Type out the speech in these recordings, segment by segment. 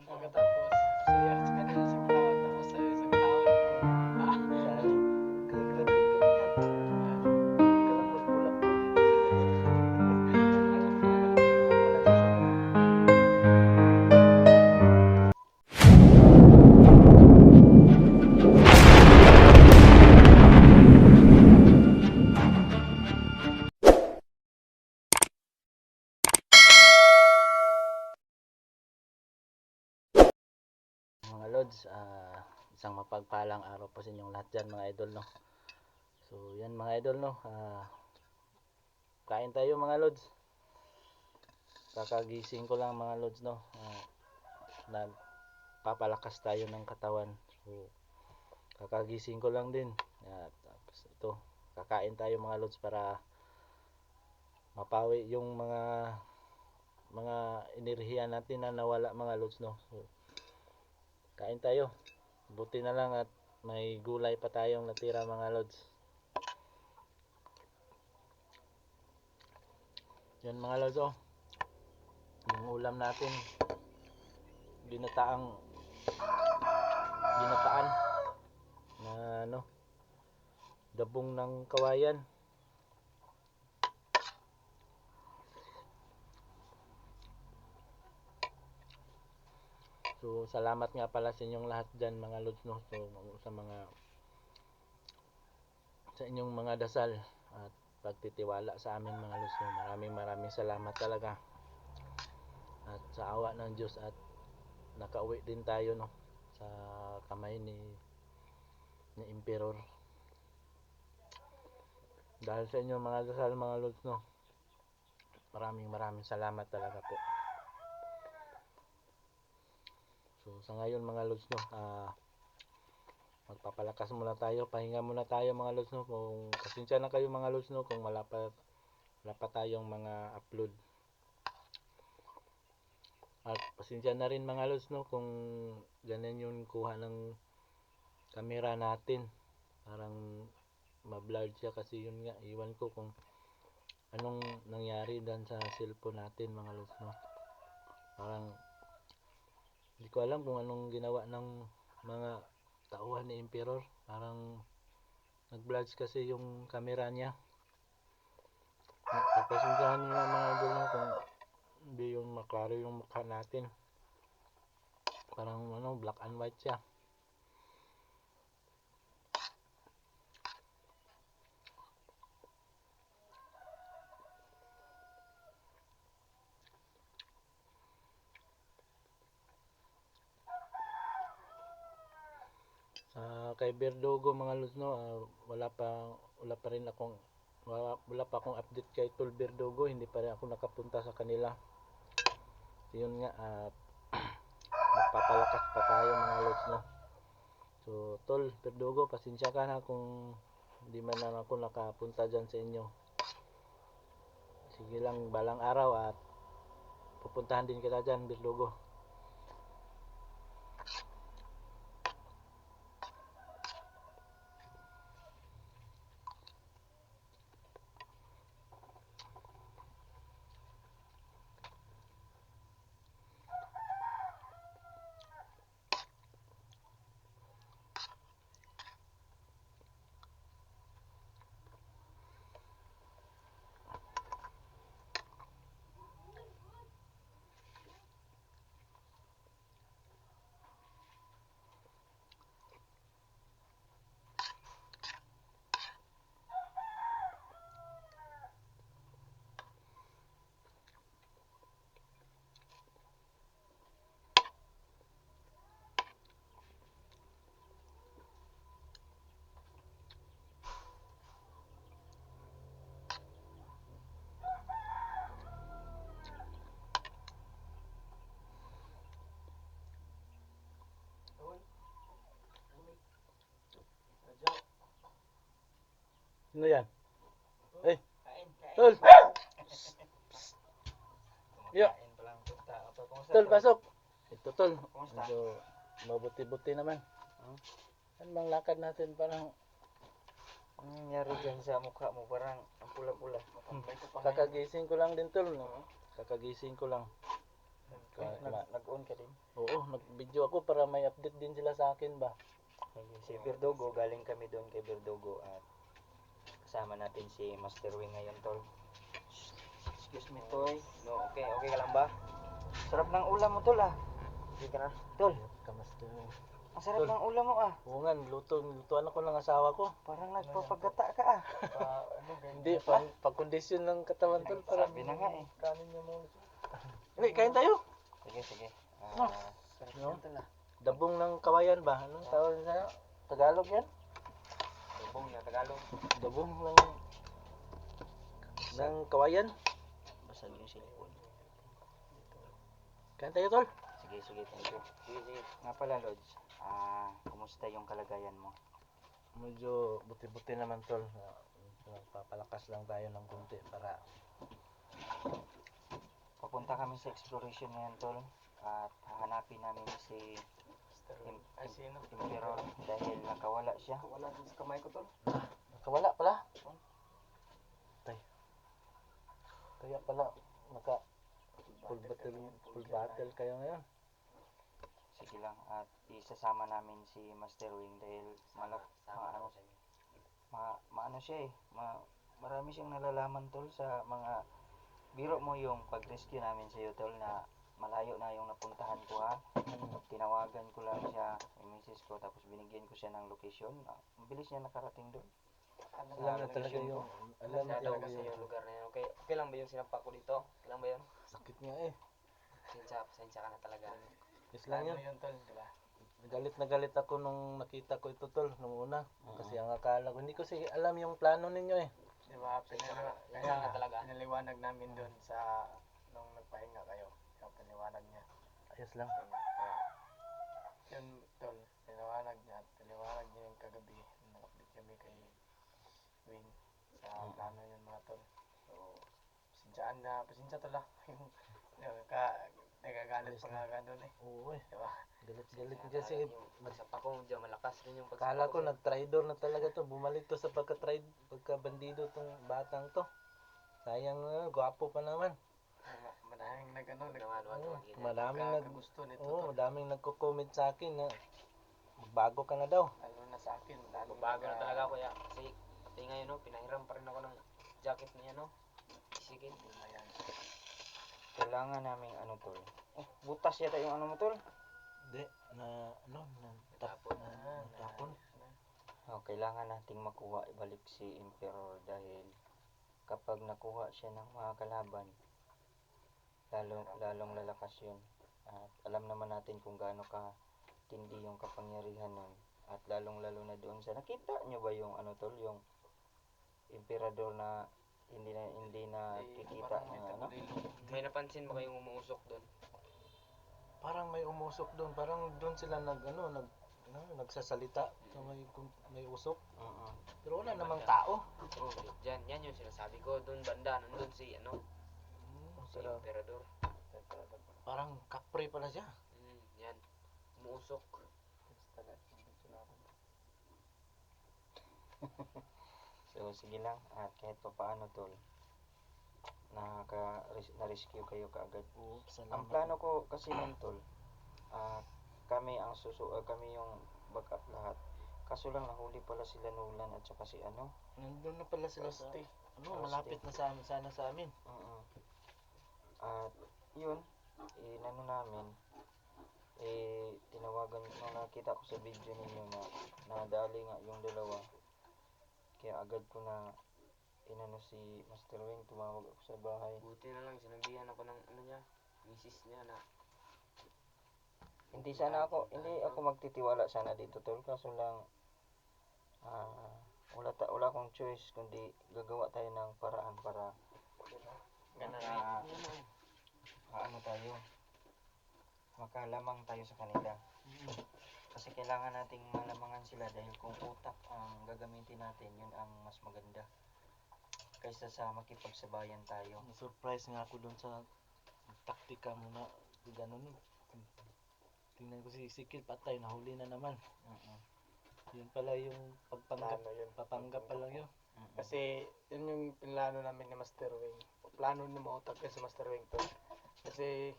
Pagkatapos, saya sa kanila sa tao, tapos saya sa tao. Ah, Graduate ka na yan. ah, Ka lang magkulang pa. Wala na sa mga lods, isang mapagpalang araw po sa inyong lahat dyan mga idol, no. So yan mga idol, no, kain tayo mga lods. Kakagising ko lang mga lods, no. Nagpapalakas tayo ng katawan. So kakagising ko lang din. Tapos ito, kakain tayo mga lods para mapawi yung mga enerhiya natin na nawala mga lods, no. So kain tayo. Buti na lang at may gulay pa tayong natira mga lods. Yan mga lods, oh. Yung ulam natin, ginataan na ano, dabong ng kawayan. So salamat nga pala sa inyong lahat dyan mga lods, no. So sa inyong mga dasal at pagtitiwala sa amin mga lods, no. Maraming salamat talaga. At sa awa ng Diyos at nakauwi din tayo, no, sa kamay ni Emperor. Dahil sa inyong mga dasal mga lods, no. Maraming salamat talaga po. So sa ngayon mga lods, no, magpapalakas muna tayo, pahinga muna tayo mga lods, no. Kung pasensya na kayo mga lods, no, kung wala pa tayong mga upload. At pasensya na rin mga lods, no, kung ganyan yung kuha ng camera natin. Parang ma-blurred siya kasi yun nga, iwan ko kung anong nangyari dan sa cellphone natin mga lods, no. Parang hindi ko alam kung anong ginawa ng mga tauhan ni Emperor. Parang nag-blurred kasi yung camera niya. Pagpasensyahan nyo na mga idol, no, kung hindi yung maklaro yung mukha natin. Parang ano, black and white siya. Kay Verdugo mga lods, no, wala pa rin akong wala pa akong update kay Tol Verdugo. Hindi pa rin ako nakapunta sa kanila. Yun nga, magpapalakas pa tayo mga lods, no. So Tol Verdugo, pasensya ka na kung hindi man lang ako nakapunta dyan sa inyo. Sige lang, balang araw at pupuntahan din kita dyan Verdugo. Ano yan? Eh, Tol! Yo! Tol, pasok! Ito Tol, medyo mabuti-buti naman. Ano bang lakad natin? Parang Nangyari dyan sa mukha mo, parang ang pula-pula. kakagising ko lang din Tol, no? Kakagising ko lang. Nag-on ka din. Oo, nag-video ako para may update din sila sa akin ba. Si Verdugo, galing kami doon kay Verdugo at kasama natin si Master Wing ngayon, tol. Excuse me, Toy. No, okay ka lang ba? Sarap ng ulam mo, tol, ah. Sige ka na. Tol, Kamusta yun? ang sarap Tol. ng ulam mo, ah. Oo nga, lutuan ako ng asawa ko. Parang nagpapagata ka, ah. Hindi, pag-kondisyon ng katawan tol. Para Sabi na nga, eh. kanin niya mo. Hindi, kain tayo. Sige. No. Sarap No. yan, tol, ah. Dabong ng kawayan ba? Anong tawag sa'yo? Tagalog yan? Lubong na Tagalog. Dabong ng kawayan. Basag yung silikon. Kain tayo tol. Sige, thank you. Sige. Nga pala, Lods. Kumusta yung kalagayan mo? Medyo buti-buti naman tol. Papalakas lang tayo ng kunti para Papunta kami sa exploration ngayon, tol. At hahanapin namin si Emperor dahil nakawala siya. Wala din sa kamay ko, tol. nakawala pala. Tay. Kaya pala full battle kayo ngayon. Sige lang. At isasama namin si Master Wing dahil maano siya eh. Marami siyang nalalaman, tol, sa mga biro mo yung pag-rescue namin sa iyo, tol, na malayo na yung napuntahan ko, ha. Tinawagan ko lang siya, yung misis ko, tapos binigyan ko siya ng location. Mabilis niya nakarating doon. Alam na talaga yung Talaga sa yung lugar na yun. Okay lang ba yung sinampak ko dito? Okay lang ba yun? sakit nga eh. Pasensya ka na talaga. Yes lang yun. Yun, tol, di ba? Galit na galit ako nung nakita ko ito tol nung una. Kasi ang akala ko, hindi ko sige alam yung plano ninyo eh. Di ba? Kaya talaga. Pinaliwanag namin doon sa nung nagpahinga kayo. Yung pinaliwanag niya. Ayos lang. Kaya, yun, tol, pinaliwanag niya yung kagabi. Nag-update kami kay Wing sa plano yun, mga tol. So, pasensya tol ah. Nagagalit pa nga ka doon eh. Oo eh. Di ba? Galit kasi Magsapa ko, medyo malakas rin yung akala ko nag-tridor na talaga to. Bumalik to sa pagka-bandido tong batang to. Sayang gwapo pa naman. Maraming Maraming gusto nito. Oo, madaming nagko-comment sa akin na magbago ka na daw. Lalo na sa akin. Bago na talaga ako ya. Kasi pati ngayon no, pinahiram pa rin ako ng jacket niya no. Sige. Ayan. Kailangan namin tol. Butas yata yung mo, tol. Hindi, natapon. Kailangan nating makuha ibalik si Emperor dahil kapag nakuha siya ng mga kalaban, lalong lalakas yun. At alam naman natin kung gaano ka tindi yung kapangyarihan nun. At lalo na doon sa nakita nyo ba yung tol, yung emperador na hindi na kikita na May napansin ba kayong umuusok doon? Parang may umusok doon. Parang doon sila nagsasalita. So may usok. Pero wala namang tao. Oh, yan yung sinasabi ko. Doon banda, nandun si si emperador. Parang kapre pala siya. Yan. Umuusok. So sige lang, at kahit pa paano, tol, na-rescue kayo kaagad. Oo, salamat. Ang plano ko kasi nun, tol, kami yung backup lahat. Kaso lang nahuli pala sila Nolan at saka si Nandun na pala sila sa malapit na sana sa amin. At yun, namin, tinawagan nung nakita ko sa video ninyo na nadali nga yung dalawa. Kaya agad ko na si Master Wing, tumawag ako sa bahay. Buti na lang, sinabihan ako ng niya, misis niya na Hindi ako magtitiwala sana dito, tol. Kaso lang, wala akong choice kundi gagawa tayo ng paraan para tayo, makalamang tayo sa kanila. Kasi kailangan nating malamangan sila dahil kung utak ang gagamitin natin, yun ang mas maganda kaysa sa makipagsabayan tayo. Na-surprise nga ako doon sa taktika mo na gano'n. Tingnan ko si Sikil, patay, nahuli na naman. Yun pala yung papanggap pa lang yun. Kasi yun yung plano namin ni Master Wing. Plano na mautak ka sa Master Wing to. Kasi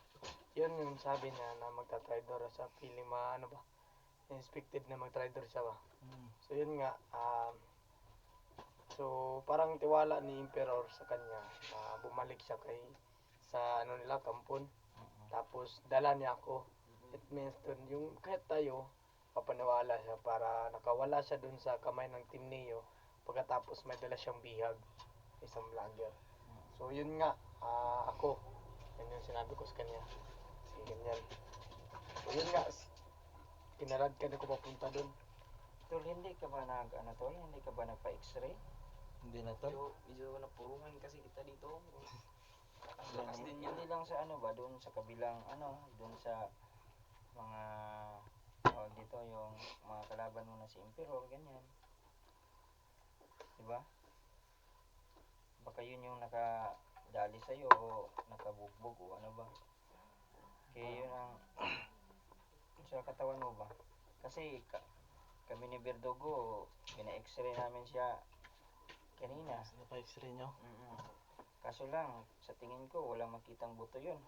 yun yung sabi niya na magta-traitor siya, feeling ano ba, expected na mag-traitor siya ba. So yun nga, so parang tiwala ni Emperor sa kanya na bumalik siya kay sa ano nila, kampon. Tapos dala niya ako. It means dun, yung kahit tayo, papaniwala siya para nakawala siya dun sa kamay ng Team Neo. Pagkatapos may dala siyang bihag, isang vlogger. So yun nga, ako, yun yung sinabi ko sa kanya. Kasi ganyan. So yun nga, kinalad ka na ko papunta dun. Tol, hindi ka ba tol? Hindi ka ba nagpa-x-ray? Hindi na tol. Medyo napuruhan kasi kita dito. Ang Lang, lakas din yan. hindi lang sa ba, doon sa kabilang doon sa mga dito yung mga kalaban mo na si Emperor, ganyan. Diba? Baka yun yung nakadali sa'yo o nakabugbog o ano ba. Kaya yun ang sa katawan mo ba? Kasi kami ni Verdugo, bina-x-ray namin siya kanina. Napa-x-ray nyo? Kaso lang, sa tingin ko, walang makitang buto yun.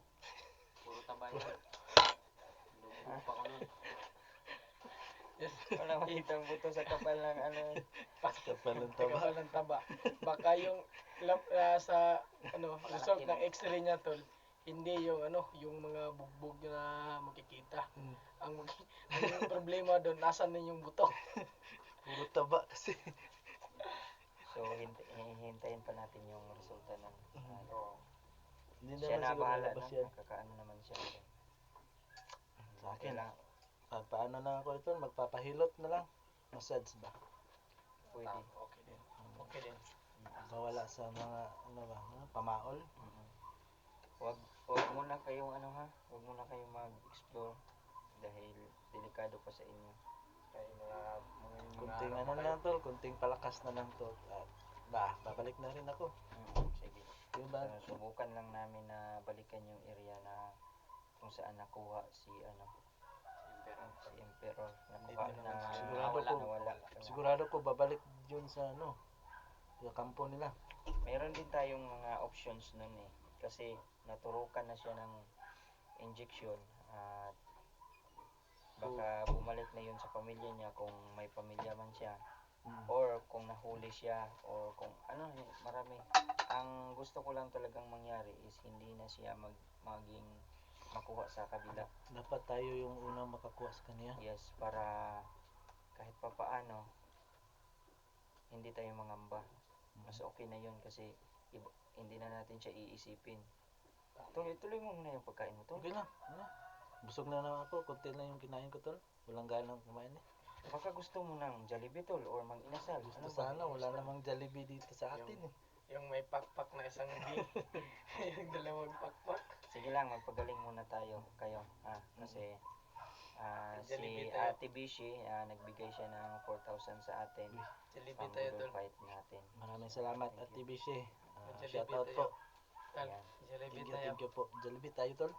Puro taba yan. Lubog pa ko nun. Walang makitang buto sa kapal ng Kapal ng Taba taba. ng taba. Baka yung sa result ng X-ray niya tol, hindi yung yung mga bugbog na makikita. Ang problema doon, nasaan na yung buto. Puro taba kasi. So, hintayin pa natin yung resulta ng Hindi siya naman na siguro bahala labas na. yan. Nakakaano naman siya. Sa akin, Kailang, paano na ako ito? Magpapahilot na lang. Massage ba? pwede. Okay din. Okay din. Mawala sa mga, pamaol. Wag muna kayong wag muna kayong mag-explore dahil delikado pa sa inyo. Kaya Kunting lang tol, kunting palakas na lang tol. At, babalik na rin ako. Sige. Yung ba? Subukan lang namin na balikan yung area na kung saan nakuha si Emperor. Nakuha Dito na naman. nawala. Sigurado ko babalik yun sa sa kampo nila. Meron din tayong mga options nun kasi naturukan na siya ng injection at baka bumalik na yun sa pamilya niya kung may pamilya man siya or kung nahuli siya or kung marami. Ang gusto ko lang talagang mangyari is hindi na siya maging makuha sa kabila. Dapat tayo yung unang makakuha sa kanya. Yes, para kahit papaano hindi tayo mangamba. Mas okay na yun kasi hindi na natin siya iisipin. Tuloy mo muna yung pagkain mo, tol. Okay lang. Busog na naman ako. Kunti lang yung kinain ko tol. Walang ganang kumain Baka gusto mo ng Jollibee, tol, or Mang-Inasal. Gusto sana. Wala namang Jollibee dito sa atin Yung may pakpak na isang beef. Yung dalawang pakpak. Sige lang, magpagaling muna kayo. Kasi si Ate Bishi, nagbigay siya ng 4,000 sa atin. Jollibee tayo tol. Fight natin. Maraming salamat at TBC. Jollibee Shoutout tayo. po. Tol, Ayan. Jollibee tayo. Thank you po. Jollibee tayo tol.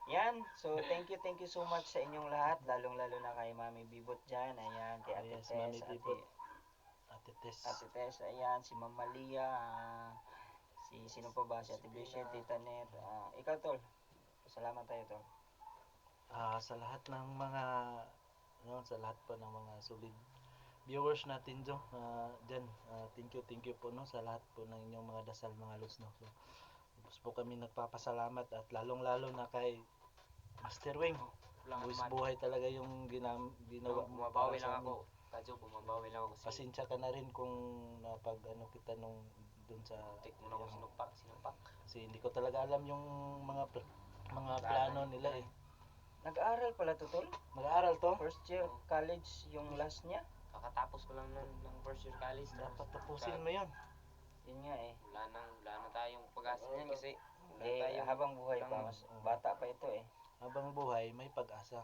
Yan, so thank you so much sa inyong lahat, lalong-lalo na kay Mami Bibot dyan, ayan, kay Ate Yes, Tess, Mami Bibot. Ate Ate Tess. Tess, ayan, si Mama Lia, sino pa ba, si Ate Bisha, Tita Net, ikaw tol, salamat tayo tol. Sa lahat ng mga sa lahat po ng mga solid viewers natin dyan, thank you po sa lahat po ng inyong mga dasal mga lods so tapos po kami nagpapasalamat at lalong-lalo na kay Master Wing. Buwis buhay talaga yung ginawa mo Bumabawi para sa lang amin. ako. Kadyo, bumabawi lang ako kasi Pasensya ka na rin kung napag kita nung dun sa tik mo na ako sinumpak. kasi hindi ko talaga alam yung mga plano nila Nag-aaral pala to tol, Mag-aaral to? first year college yung last niya, Kakatapos ko lang ng first year college. Dapat tapusin mo yun. yun nga Wala na tayong pag-asa niyan kasi wala tayong habang buhay pa, mas bata pa ito Habang buhay, may pag-asa.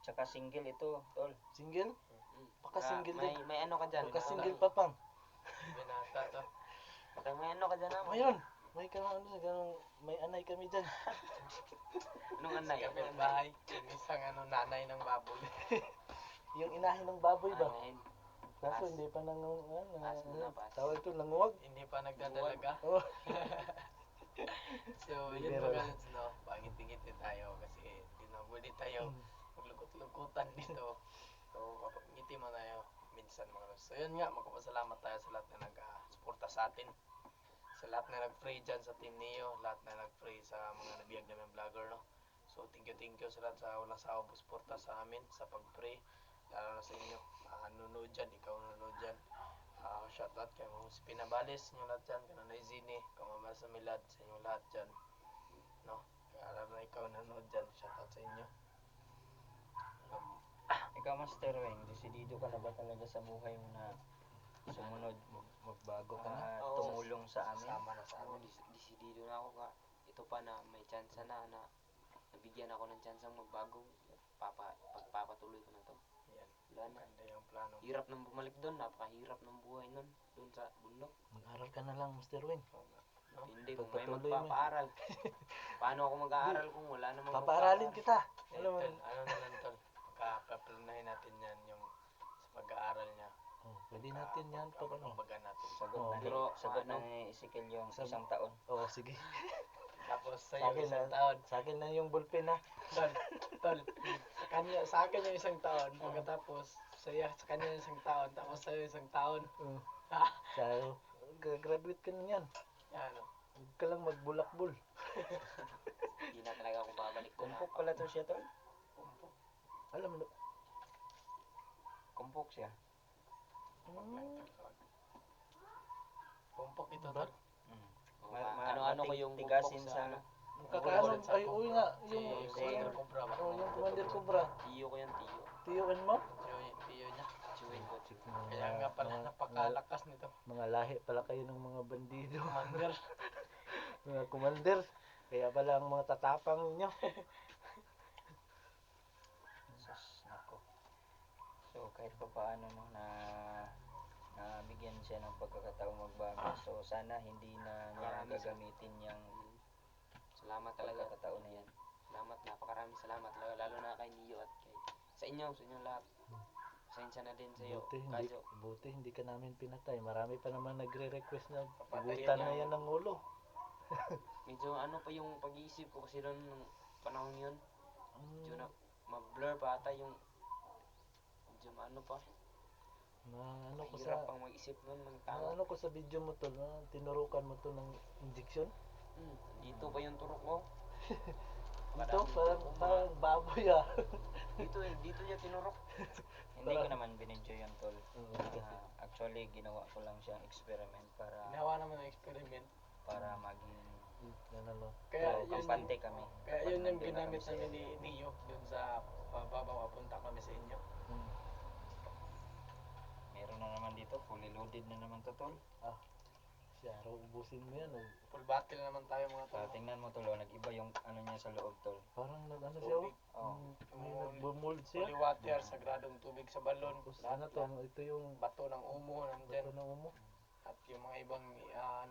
tsaka single ito tol. Single? Baka single din. may ano ka dyan. Baka single pa pang. Binata to. Baka may ano ka dyan naman. Ayun! May may anay kami dyan. Anong anay? Kapit bahay. Yung isang nanay ng baboy. Yung inahin ng baboy ba? Anahin. Kaso Pas. hindi pa Pas na, pas. tawag ito, nanguwag. Hindi pa nagdadalaga. Oh. So, yun Pero- mga lods, no? Pangiti-ngiti tayo kasi di na pwede tayo maglukot-lukutan dito. So, ngiti mo tayo minsan mga lods. So, yun nga, magpapasalamat tayo sa lahat na nag-suporta sa atin. Sa lahat na nag-pray dyan sa team niyo, lahat na nag-pray sa mga nabiyag namin vlogger, no? So, thank you sa lahat sa walang sawang suporta sa amin, sa pag-pray. Lalo na sa inyo, nanonood dyan, ikaw nanonood dyan. Shoutout kay mga si Pinabales, sa inyo lahat dyan, kananay Zini, kamama sa Milad, sa inyo lahat dyan. No? Alam na ikaw nanonood dyan, shoutout sa inyo. Ikaw, Master Weng, desidido ka na ba talaga sa buhay mo na sumunod, magbago ka na, Oo. tumulong sa amin? Sama na sa Ako, amin. disidido na ako ka. Ito pa na may chance na nabigyan ako ng chance magbago. Pagpapatuloy ko na to. Yan, Wala na. maganda yung plano. Hirap nang bumalik doon. Napakahirap ng buhay nun. Doon sa bundok. Mag-aral ka na lang, Mr. Wing. No? Hindi kung may Pagpatuloy mo. magpapaaral. Paano ako mag-aaral kung wala namang Papaaralin kita. Eh, Alam mo, tol, ano na lang tol, paplanuhin natin yan yung sa pag-aaral niya. oh, pwede natin yan pag ano. Pagbaga natin. Sagot Oo. na Pero, sagot ano? na ni Ezekiel yung Sab- isang taon. Oo, sige. Tapos Sa sa'yo akin isang na, taon. sa akin na yung ballpen ha. Tol, sa akin yung isang taon. Pagkatapos, sa kanya yung isang taon. Tapos sa'yo isang taon. Sa, graduate ka na yan. Yan, no? Huwag ka lang magbulakbul. Hindi na talaga ako babalik doon. Kumpok pala to siya, tol. Pumpok. Alam mo, Kumpok siya. Pumpok ito, Ba? tol. Ano-ano ko yung tigasin kumpok sa kakaano, ay, uy nga, yung, Si Commander Cobra ba? oh, yung Commander Cobra. Tiyo ko yan, tiyo. Tiyuin mo? Tiyo niya. Tiyuin ko. Kaya nga pala napakalakas nito. Mga lahi pala kayo ng mga bandido. Commander. Mga commander. Kaya pala ang mga tatapang ninyo. Sus, nako. So, kahit pa paano no, nabigyan siya ng pagkakataong magbago. So, sana hindi na niya Maraming gagamitin yung Salamat talaga. pagkakataon na yan. Salamat, napakaraming salamat. Lalo na kay Neo at kay sa inyo lahat. Pasensya na din sa iyo, Kajo. Buti hindi ka namin pinatay. Marami pa naman nagre-request na Papatayin pugutan na lang. yan ng ulo. Medyo ano pa yung pag-iisip ko kasi noon nung panahon yun. Medyo Mm, na ma-blur pa ata yung medyo ano pa. ano ko Hirap sa pang mag-isip noon ng tama. ano ko sa video mo to, tinurukan mo to ng injection. Dito pa yung turok mo. Ito parang baboy ah. Dito niya tinurok. Hindi ko naman binidyo yun, tol. Oo, Actually, ginawa ko lang siyang experiment para Ginawa naman ng experiment. maging ano, Kaya yun, kampante kami. kaya Kapag yun yung nandun na ginamit kami sa namin ni Neo dun sa pababaw punta kami sa inyo. Meron na naman dito, fully loaded na naman to, tol. si Araw ubusin mo yan. Full battle naman tayo mga tol. Tingnan mo, tol, nag-iba yung ano niya sa loob, tol. Parang ano siya oh. Tubig. Oh. May nagbumold siya. Fully water, sagradong tubig sa balon. Tapos Lahat ano to, ito yung bato ng umo nandyan. bato ng umo. At yung mga ibang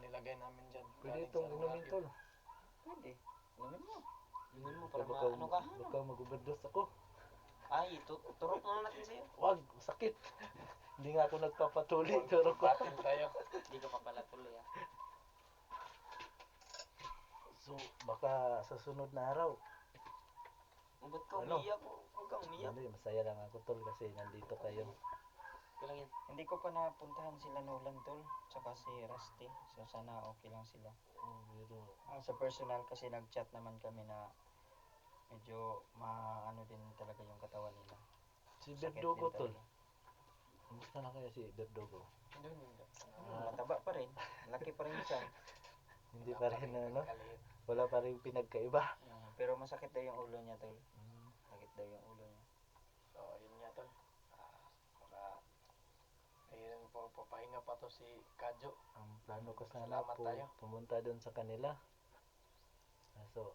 nilagay namin dyan. Pwede galing itong sa inumin Rocky. tol. Pwede. Inumin mo. Yun mo Baka, para ano ka? baka mag-overdose ako. Ay, turok na natin sa'yo. Wag, sakit. Hindi nga ako nagpapatuloy. Full Pero ko. battle tayo. Hindi ka pa pala tuloy ah. So, baka sa sunod na araw. Ba't ka Ano? umiyak? Huwag kang umiyak. Hindi, masaya lang ako tol kasi nandito kayo. Kailang yan. Hindi ko pa napuntahan sila Nolan, tol. Tsaka si Rusty. So, sana okay lang sila. Pero, Sa personal kasi nag-chat naman kami na medyo maano din talaga yung katawan nila. si Sakit Berdogo din tol. talaga. Kumusta na kaya si Berdogo? Doon yun. Mataba pa rin. Laki pa rin siya. Hindi pa rin ano, Kaliit. wala pa rin pinagkaiba. Pero masakit daw yung ulo niya, tol. Sakit daw yung ulo niya. So, yun nga tol. Baka ayun po, papahinga pa to si Kajo. Ang plano ko sana Salamat po tayo. pumunta doon sa kanila. So,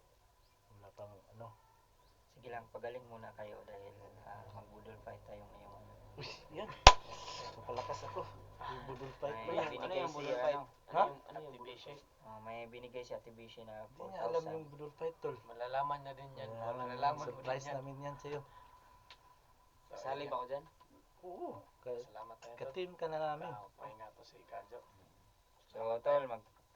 wala pang ano. Sige lang, pagaling muna kayo dahil mag-budol fight tayo ngayong ano. Uy, yan. Napalakas ako. Yung budol fight Ay, pa yan. yan. binigay yung si, bullet fight? ano, Ha? Ano yung bullet Activation. fight? may binigay si Ate Bishi na Hindi nga alam 4,000. yung budol fight tol. Malalaman na din yan. Wala, Malalaman mo din surprise yan. namin yan sa'yo. So, Sali ayun ba ako dyan? Oo. nga. Salamat tayo tol. Ka-team ka na namin. Pahinga to si Kajo. So, tol,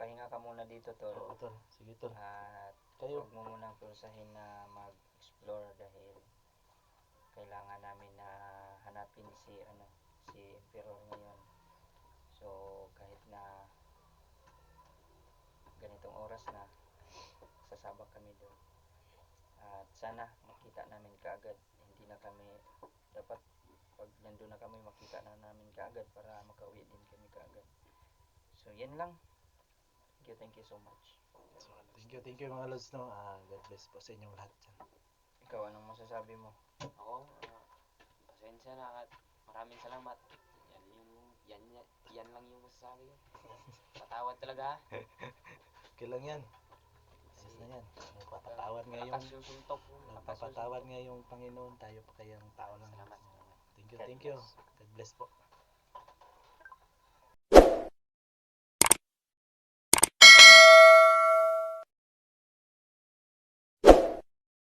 pahinga ka muna dito tol. Oo, tol. Sige, tol. At Kayo. huwag mo munang pulsahin na mag-explore dahil kailangan namin na hanapin si Emperor ngayon. So kahit na ganitong oras na, sasabak kami doon. At sana makita namin kaagad. Hindi na kami dapat pag nandun na kami makita na namin kaagad para makauwi din kami kaagad. So yan lang. Thank you so much. So, thank you mga lods, no. God bless po sa inyong lahat dyan. Ikaw, anong masasabi mo? Ako, pasensya na at maraming salamat. Yan lang yung masasabi ko. Patawad talaga ha. Okay lang yan. Ayos na yan. Nagpapatawad nga yung, Malakas yung suntok ko. nagpapatawad nga yung Panginoon. Tayo pa kayang tao lang. Salamat. Thank you. God bless po.